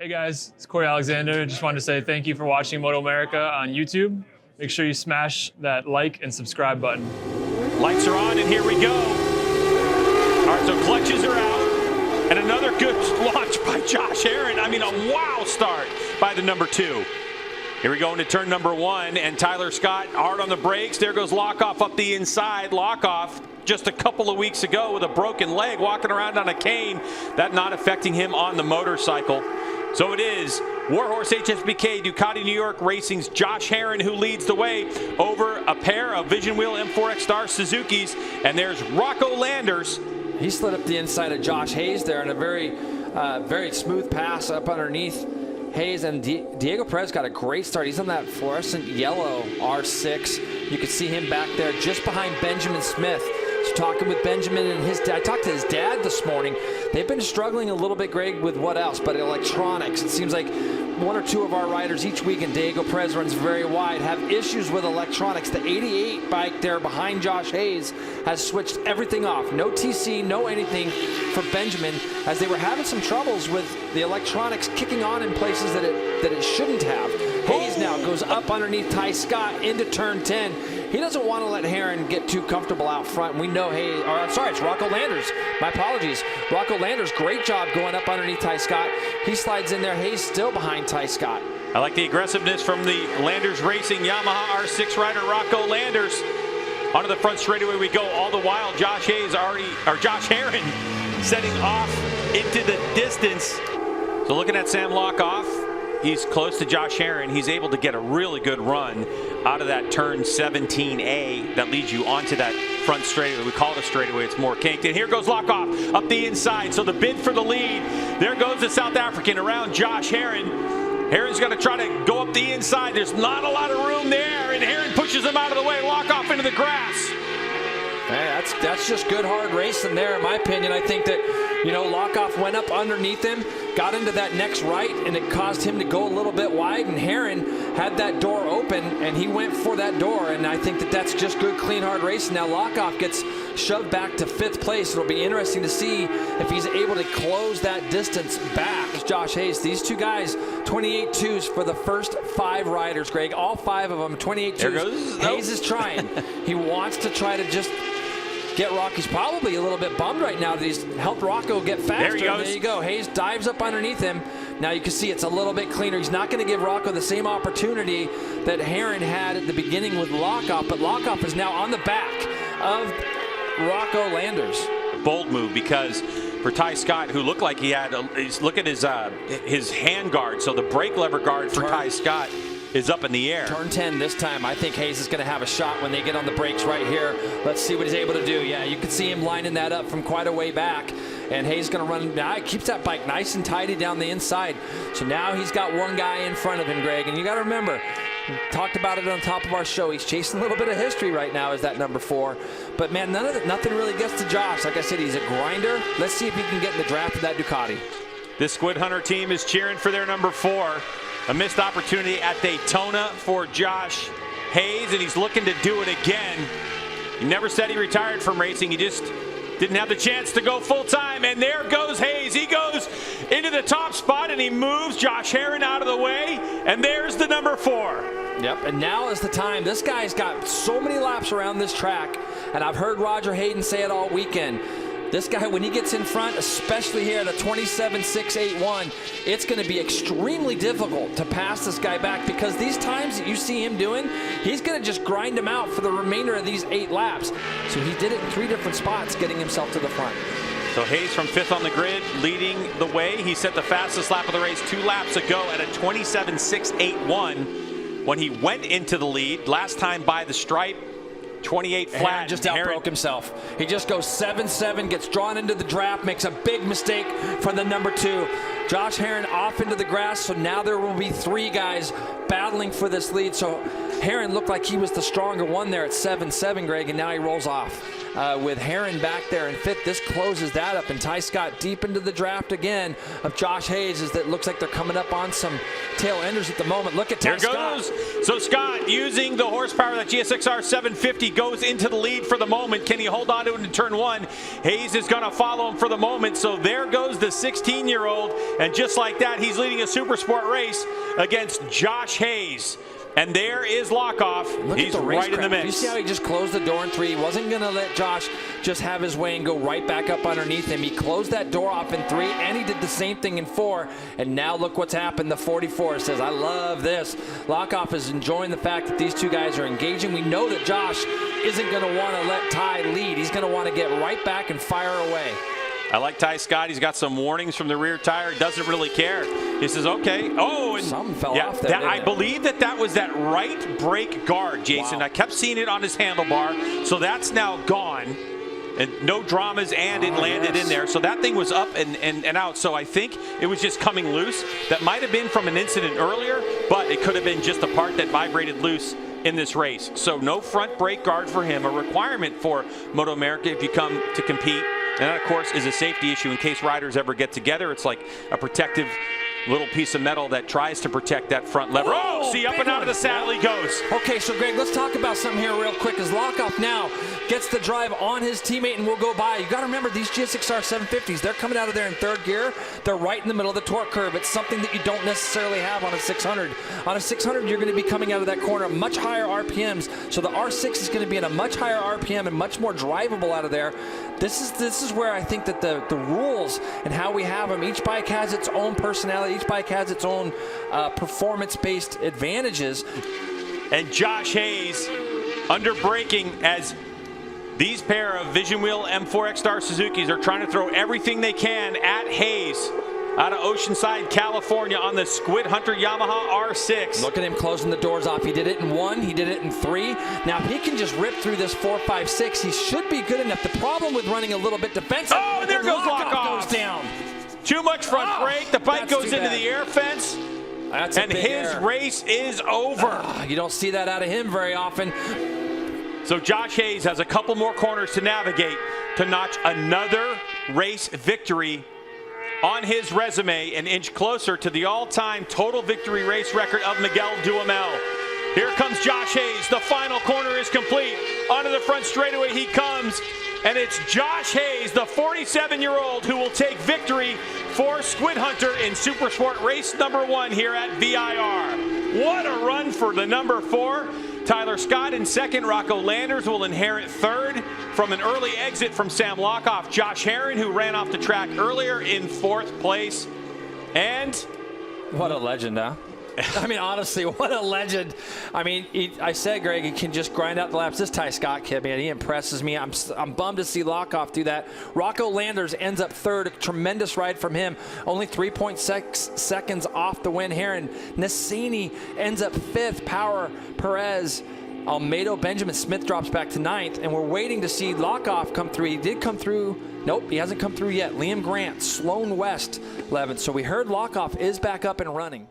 Hey guys, it's Corey Alexander. Just wanted to say thank you for watching MotoAmerica on YouTube. Make sure you smash that like and subscribe button. Lights are on and here we go. All right, so clutches are out. And another good launch by Josh Herrin. I mean, a wow start by the number 2. Here we go into turn number 1, and Tyler Scott hard on the brakes. There goes Lockoff up the inside. Lockoff just a couple of weeks ago with a broken leg, walking around on a cane. That not affecting him on the motorcycle. So it is Warhorse HSBK Ducati New York Racing's Josh Herrin who leads the way over a pair of Vision Wheel M4X Star Suzukis. And there's Rocco Landers. He slid up the inside of Josh Hayes there in a very smooth pass up underneath Hayes, and Diego Perez got a great start. He's on that fluorescent yellow R6. You can see him back there just behind Benjamin Smith. So talking with Benjamin and his dad. I talked to his dad this morning. They've been struggling a little bit, Greg, with what else? But electronics. It seems like one or two of our riders each week, and Diego Perez runs very wide, have issues with electronics. The 88 bike there behind Josh Hayes has switched everything off. No TC, no anything for Benjamin, as they were having some troubles with the electronics kicking on in places that it shouldn't have. Hayes now goes up underneath Ty Scott into turn 10. He doesn't want to let Herrin get too comfortable out front. We know Hayes, or I'm sorry, it's Rocco Landers. My apologies. Rocco Landers, great job going up underneath Ty Scott. He slides in there. Hayes still behind Ty Scott. I like the aggressiveness from the Landers Racing Yamaha R6 rider Rocco Landers. Onto the front straightaway we go. All the while, Josh Herrin setting off into the distance. So looking at Sam Lockoff, he's close to Josh Herrin. He's able to get a really good run out of that turn 17A that leads you onto that front straightaway. We call it a straightaway. It's more kinked. And here goes Lockoff up the inside. So the bid for the lead. There goes the South African around Josh Herrin. Herrin's going to try to go up the inside. There's not a lot of room there, and Herrin pushes him out of the way. Lockoff into the grass. Hey, that's just good hard racing there, in my opinion. I think that, Lockoff went up underneath him, got into that next right, and it caused him to go a little bit wide, and Herrin had that door open, and he went for that door, and I think that's just good, clean, hard racing. Now Lockoff gets shoved back to 5th place. It'll be interesting to see if he's able to close that distance back. Josh Hayes, these two guys, 28.2s for the first 5 riders, Greg. All 5 of them, 28.2s. Hayes is trying. He wants to try to just get Rocco. He's probably a little bit bummed right now that he's helped Rocco get faster. There he goes. There you go. Hayes dives up underneath him. Now you can see it's a little bit cleaner. He's not going to give Rocco the same opportunity that Herrin had at the beginning with Lockoff, but Lockoff is now on the back of Rocco Landers. Bold move, because for Ty Scott, who looked like he had, look at his hand guard. So the brake lever guard for Ty Scott is up in the air. Turn 10 this time. I think Hayes is going to have a shot when they get on the brakes right here. Let's see what he's able to do. Yeah, you can see him lining that up from quite a way back. And Hayes is going to run. Now he keeps that bike nice and tidy down the inside. So now he's got one guy in front of him, Greg. And you got to remember, we talked about it on top of our show. He's chasing a little bit of history right now as that number 4. But man, nothing really gets to Josh. Like I said, he's a grinder. Let's see if he can get in the draft of that Ducati. This Squid Hunter team is cheering for their number 4. A missed opportunity at Daytona for Josh Hayes, and he's looking to do it again. He never said he retired from racing. He just didn't have the chance to go full time. And there goes Hayes. He goes into the top spot, and he moves Josh Herrin out of the way. And there's the number 4. Yep, and now is the time. This guy's got so many laps around this track, and I've heard Roger Hayden say it all weekend. This guy, when he gets in front, especially here at a 27.681, it's going to be extremely difficult to pass this guy back, because these times that you see him doing, he's going to just grind him out for the remainder of these 8 laps. So he did it in 3 different spots, getting himself to the front. So Hayes from 5th on the grid, leading the way. He set the fastest lap of the race 2 laps ago at a 27.681 when he went into the lead last time by the stripe. 28 flat. Herrin just outbroke himself. He just goes 7-7, gets drawn into the draft, makes a big mistake for the number 2. Josh Herrin off into the grass, so now there will be 3 guys battling for this lead. So Herrin looked like he was the stronger one there at 7-7, Greg, and now he rolls off. With Herrin back there in 5th, this closes that up, and Ty Scott deep into the draft again of Josh Hayes. As that looks like they're coming up on some tail enders at the moment. Look at Ty Scott. So Scott, using the horsepower of that GSX-R 750, goes into the lead for the moment. Can he hold on to it in turn 1? Hayes is going to follow him for the moment. So there goes the 16-year-old, And just like that, he's leading a Supersport race against Josh Hayes. And there is Lockoff. He's right in the mix. You see how he just closed the door in 3? He wasn't going to let Josh just have his way and go right back up underneath him. He closed that door off in 3, and he did the same thing in 4. And now look what's happened. The 44 says, I love this. Lockoff is enjoying the fact that these two guys are engaging. We know that Josh isn't going to want to let Ty lead. He's going to want to get right back and fire away. I like Ty Scott. He's got some warnings from the rear tire. Doesn't really care. He says, okay. Oh, and something fell off there. I believe that was that right brake guard, Jason. Wow. I kept seeing it on his handlebar. So that's now gone. And no dramas, and it landed in there. So that thing was up and out. So I think it was just coming loose. That might have been from an incident earlier, but it could have been just a part that vibrated loose in this race. So no front brake guard for him, a requirement for MotoAmerica if you come to compete. And that, of course, is a safety issue in case riders ever get together. It's like a protective little piece of metal that tries to protect that front lever. Oh, see, up and out of the saddle he goes. Okay, so Greg, let's talk about something here real quick. As Lockoff now gets the drive on his teammate and will go by. You got to remember, these GSXR 750s, they're coming out of there in 3rd gear. They're right in the middle of the torque curve. It's something that you don't necessarily have on a 600. On a 600, you're going to be coming out of that corner much higher RPMs. So the R6 is going to be at a much higher RPM and much more drivable out of there. This is where I think that the rules and how we have them, each bike has its own personality. Each bike has its own performance-based advantages. And Josh Hayes under braking as these pair of Vision Wheel M4 X-Star Suzukis are trying to throw everything they can at Hayes out of Oceanside, California on the Squid Hunter Yamaha R6. Look at him closing the doors off. He did it in 1, he did it in 3. Now, if he can just rip through this 4, 5, 6, he should be good enough. The problem with running a little bit defensive, oh, there goes Lockoff. Goes down. Too much front brake. The bike goes into the air fence. And his race is over. You don't see that out of him very often. So Josh Hayes has a couple more corners to navigate to notch another race victory on his resume, an inch closer to the all-time total victory race record of Miguel Duhamel. Here comes Josh Hayes. The final corner is complete. Onto the front straightaway he comes, and it's Josh Hayes, the 47-year-old, who will take victory for Squid Hunter in Supersport race number 1 here at VIR. What a run for the number 4. Tyler Scott in 2nd. Rocco Landers will inherit 3rd from an early exit from Sam Lockoff. Josh Herron, who ran off the track earlier, in 4th place. And what a legend, huh? I mean, honestly, what a legend. I mean, I said, Greg, he can just grind out the laps. This Ty Scott kid, man, he impresses me. I'm bummed to see Lockoff do that. Rocco Landers ends up 3rd. A tremendous ride from him. Only 3.6 seconds off the win here. And Nassini ends up 5th. Power, Perez, Almeida, Benjamin Smith drops back to 9th. And we're waiting to see Lockoff come through. He did come through. Nope, he hasn't come through yet. Liam Grant, Sloan West, 11th. So we heard Lockoff is back up and running.